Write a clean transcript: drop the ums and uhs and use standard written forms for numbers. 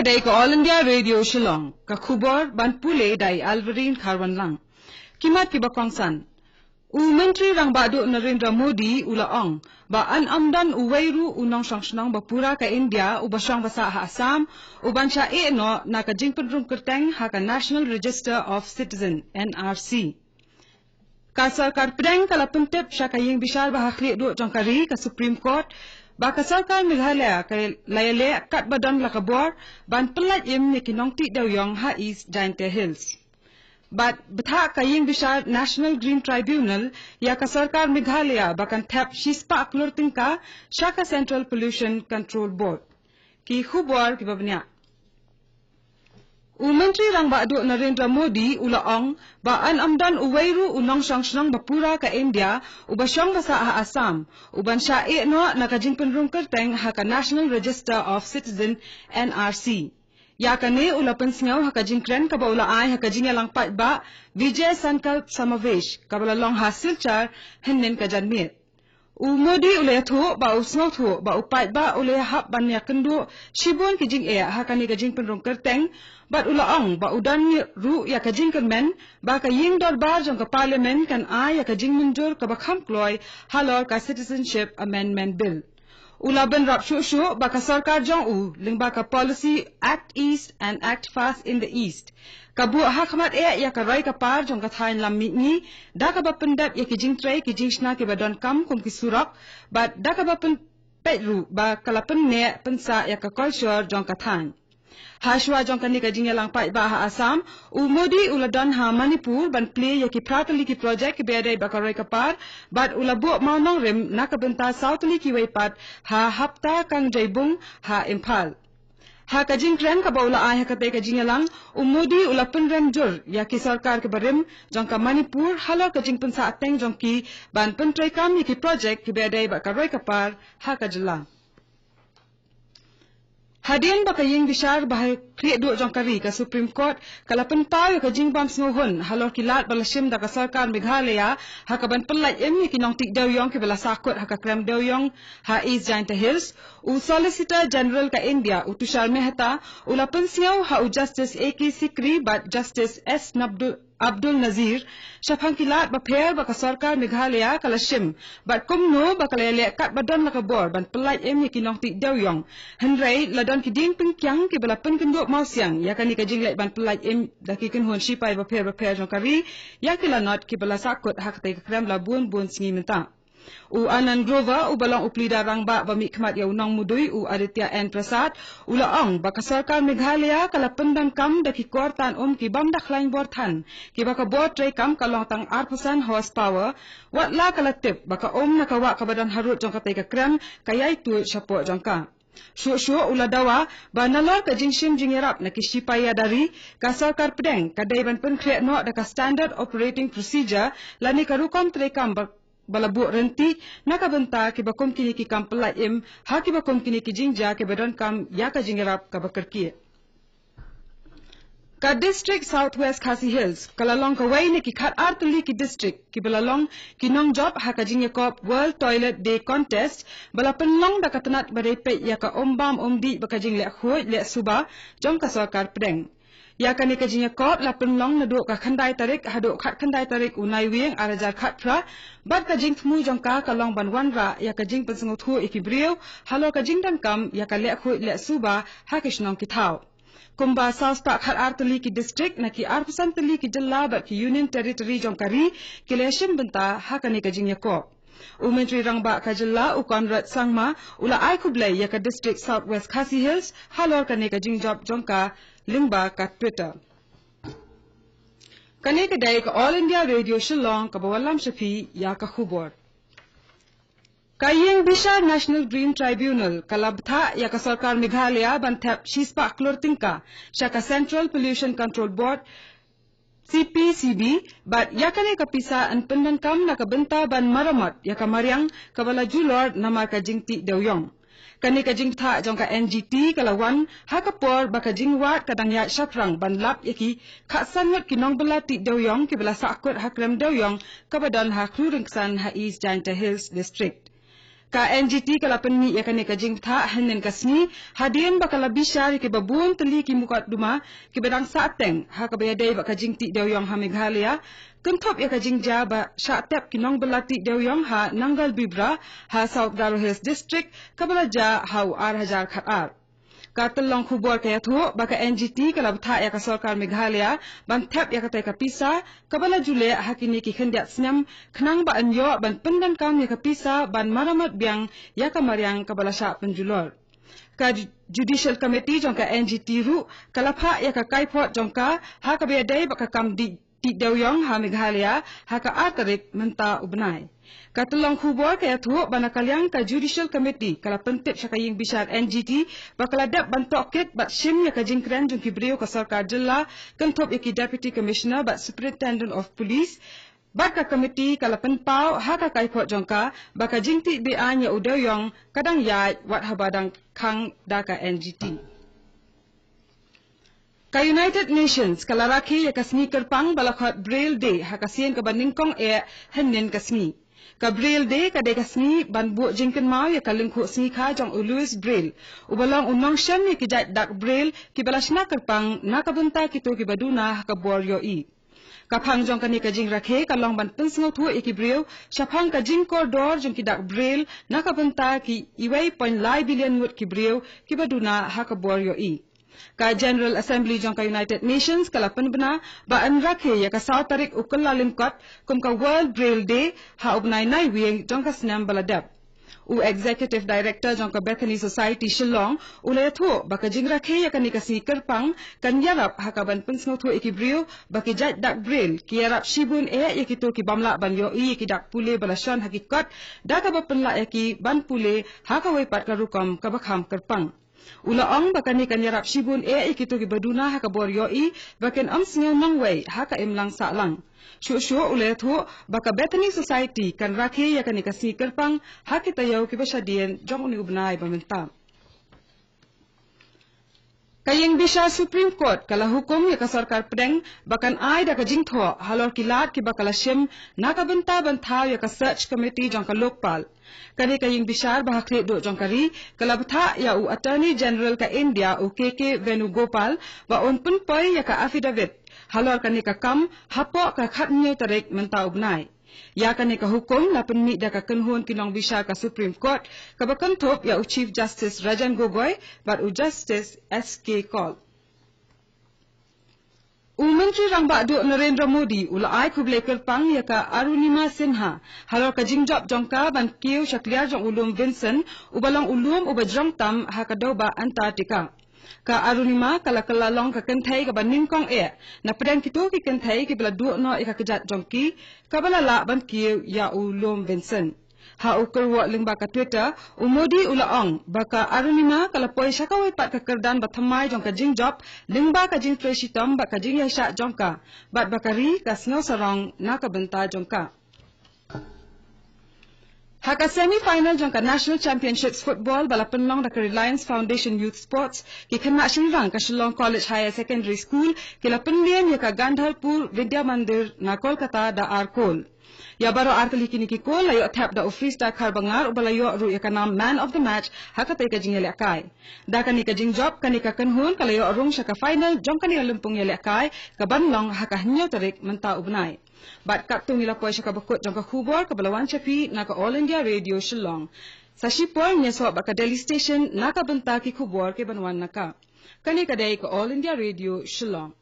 kedai ke All India Radio Shillong, ka khubor ban pule dai Alvarin Kharwan lang. Kimat ki bakongsan. Menteri rang baduk Narendra Modi ulaong ba an amdan uwairu unong sangsnong ba pura ka India ubasang basa ha Assam uban sya no na ka jingpendrung kerteng ha ka National Register of Citizen NRC. Ka sarkar pedang kala pentep sya ka ying bishar ba hakhli du jongkari ka Supreme Court ba ka sarkar Meghalaya ka layale kat badan la kabor ban pelat im ni kinong ti dawyong ha East Giant Hills. But betha kaying bishar National Green Tribunal ya ka sarkar Meghalaya bakan thap shispa aklurting ka Shaka Central Pollution Control Board. Ki khubor ki babnya. Menteri rang baduk Narendra Modi ulaong ba an amdan uwairu unong sangsnong bapura ka India ubasyong basa ha Assam uban sya no nakajingpenrung kerteng ha ka National Register of Citizen NRC. Ya kane ulapan singaw hakajingkren ka baula ay hakajing lang ba Vijay Sankalp Samavesh kabalalong hasil char hennen ka janmit. Modi ulay thu ba usngaw thu ba upat ba ulay hap ban ya kendo shibon kijing hakani kajing penrong kerteng bat ulaong ba udan ru ya kajing kermen ba kaying dorbar jong ka parliament kan ay ya kajing mundur ka bakham kloy halor ka Citizenship Amendment Bill. Ulaban rap shu baka sarkar jong lingba ka Policy Act East and Act Fast in the East. Kabu hakmat ya karai ka par jong ka thain lammi ni da ka bapendat ya kijing tray kijing shna ke badon kam kum ki surak but da ka bapen petru ba kalapen ne pensa ya ka culture jong ka thain. Hashwa jong kani kajing lang pai ba ha Assam Modi uladan ha Manipur ban play ya ki pratali ki project ki bedai bakarai kapar but ulabu maunong rim nakabenta southli ki waipat ha hapta kang jaibung ha Impal. Ha kajing kren ka baula ay ha katay kajing lang Modi ulapan rem jur ya ki sarkar ke barim jong ka Manipur halo kajing pensa ateng jong ki ban pentray kam ya ki project ki bedai bakarai kapar ha kajla. Hadian bakaying bishar bahay kriya du jongkari ka Supreme Court kalapan tayo ka jingbam singuhun halor kilat balashim da ka sarkar Meghalaya hakaban pelaj emi kinong tik dawyong ki bala sakot haka krem dawyong ha East Giant Hills Solicitor General ka India Tushar Mehta ulapan singaw ha Justice A.K. Sikri but Justice S. Abdul Nazir syafang kilat bapher baka sarkar Meghalaya kalashim bat kumno bakalele kat badan lakabor ban pelaj emi kinong tik dawyong henrei ladon kiding pengkyang ki balapan kenduk mausiang ya kani kajing lek ban pelaj em daki kenhun sipai bapher jong kari ya kilanot ki bala sakut hak te krem labun bun singi menta. Anan Grover balong uplida rang ba bami khmat ya unang mudui Aditya N Prasad ulaong baka sarkar Meghalaya kalapendan kam daki kortan ki bam dakhlain borthan ki baka bot tray kam kalong tang 8% horsepower watla kalatip baka nakawa kabadan harut jong katay ka krem kayay tu syapo jongka. Shu uladawa ba nalor ka jingshim jingerap na kishipaya dari ka sarkar pedeng kadai ban pen kriat no da ka standard operating procedure lani karukom trekam balabuk renti nakabenta ki bakom kini ki kam pelaim ha ki bakom kini ki jingja ki badan kam ya ka jingerap ka bakerki ka district Southwest Khasi Hills kalalong ka way ni ki khat artuli ki district ki balalong kinong job ha ka jingekop World Toilet Day Contest balapan long da katanat barepe ya ka ombam omdi baka jing le khoi le suba jong ka sarkar pedeng ya kani ka jingekop lapan long na do ka khandai tarik hado khat khandai tarik unai wing arajar khat pra bat ka jing thmu jong ka kalong ban wanra ya ka jing pensengu thu ikibriu halo ka jing dan kam ya ka le khoi le suba ha kishnong ki thau Kumba South Park Khat Artuli ki district na ki arpusan tuli ki jalla bat ki Union Territory jongkari ki leshim benta hakani ka jing yakop. Menteri rang ba ka jalla Conrad Sangma ula ai kublai ya ka district Southwest Khasi Hills halor kani ka jing job jongka lingba ka Twitter. Kani ka dai ka All India Radio Shillong ka bawalam shafi ya ka khubor. Kaying Bishar National Green Tribunal kalabtha ya ka sarkar Meghalaya ban thap shispa aklurtingka Shaka Central Pollution Control Board CPCB but ya kani kapisa an pendan kam nakabenta ban maramat ya ka mariang kabala julor namar ka jingti dawyong kani ka jingtha jong ka NGT kalawan hakapor baka jingwat kadang ya shakrang ban lap yaki khasan wat kinong belati dawyong ki bala sakut hakrem dawyong kabadan ha khurungsan ha East Giant Hills District Ka NGT kala penni ya kane ka jing tha hanen kasni hadien bakala bishar ke babun teli ki mukat duma ki bedang sateng ha ka bayadai baka jing ti dewyong ha Meghalaya kentop ya ka jing ja ba shatep ki nong belati dewyong ha Nangal Bibra ha South Garo Hills District kabala ja ha ar hajar khatar ka telong khubor kaya thu baka NGT kala btha ya ka sarkar Meghalaya ban thap ya ka tai ka pisa kabala jule hakini ki khendiat snam khnang ba anyo ban pendan kam ya ka pisa ban maramat biang ya ka mariang kabala sha penjulor ka judicial committee jong ka NGT ru kala pha ya ka kaipot jong ka ha ka be dai baka kam di dewyong ha Meghalaya ha ka atarik menta ubnai Katulong khubor kaya thu banakalyang ka judicial committee kala pentip sa kaying bisar NGT bakaladap bantokit bat sim ya ka jingkren jung kibriyo ka sarkar jilla kantop iki deputy commissioner bat superintendent of police baka committee kala penpau haka kaipot jongka baka jingti bi anya udawyong kadang ya wat habadang khang daka NGT Ka United Nations kala rakhi ya kasni kerpang balakot Braille Day hakasien ka baningkong henin kasni Ka Braille Day ka de kasni ban bu jingken mau ya kalingkhu sni kha jong Louis Braille ubalong unong shem ya kijat dak Braille ki balasna kerpang nakabunta kito ki baduna ka boryo i Kapang jong kani ka jing rakhe kalong ban pensngo thu iki Braille shapang ka jing koridor jong ki dak Braille nakabunta ki iway point lai billion ngut ki Braille ki baduna ha ka boryo i Ka General Assembly jong ka United Nations kala penbena ba an rakhe ya ka South Tarik ukul lalimkot kum ka World Braille Day ha ubnai nai wieng jong ka snam baladap u Executive Director jong ka Bethany Society Shillong ulay thu ba ka jing rakhe ya kani ka si kerpang kan yarap ha ka ban pensno thu ikibrio ba ki jat dak Braille ki yarap shibun ya ki to ki bamla ban yo ki dak pule balasan hakikat da ka ba penla ki ban pule ha ka wai pat ka rukom ka bakham kerpang Ulaong bakani kanyarap shibun ikito ki baduna haka boryo baken amsngaw mangway haka imlang salang. Shushu ulet ho baka Bethany Society kan rakhe ya kani kasi kerpang hakitayaw ki basyadien jong uni ubnay bamenta. Kayeng bisa Supreme Court kala hukum ya ka sarkar pedeng bakan ay da ka jingtho halor kilat ki bakala shim nakabenta banthaw ya ka search committee jong ka lokpal. Kani kaying bisar bahakli do jongkari kalabtha ya u Attorney General ka India u KK Venugopal ba on punpoy ya ka affidavit halor kani ka kam hapo ka khatnyo tarik menta ubnai ya kani ka hukum lapen mi da ka kenhun kinong bisar ka Supreme Court ka bakantop ya u Chief Justice Rajan Gogoi bat u Justice SK Kaul Menteri Rangba Duk Narendra Modi ulai kublai kerpang ya ka Arunima Sinha halor ka jingjop jongka ban kiu syakliar jong ulum Vincent ubalong ulum ubajrong tam hakadoba Antarctica ka Arunima kala kalalong ka kenthai ka baningkong na pedang kito ki kenthai ki bela du no ika kejat jongki ka balala ban kiu ya ulum Vincent ha ukur wa lingba ka Twitter Modi ulaong baka Arunima kala poi syakawai pat ka kerdan bathamai jong ka jingjop lingba ka jing preshitom baka jing yasha jongka bat bakari ka snow sarong nakabenta jongka Haka semi-final jong ka National Championships Football bala penlong da ka Reliance Foundation Youth Sports ki kena Shillong ka Shillong College Higher Secondary School kila penlien ya ka Gandharpur Vidya Mandir na Kolkata da Arkol Ya baro arkali kini ki ko layo tap da ofrista karbangar ubalayo ru ya kanam man of the match hakatay ka jing yalakay. Da kani ka jing job kani ka kanhun kalayo rung siya ka final jong kani lumpong yalakay kabanlong hakahinyo tarik menta ubnay. Bat kaptung nila po siya kabukot jong ka hubor kabalawan chapi na ka All India Radio Shillong. Sa shipor niya so baka Delhi Station nakabenta ki hubor ke banwan naka. Kani kaday ka All India Radio Shillong.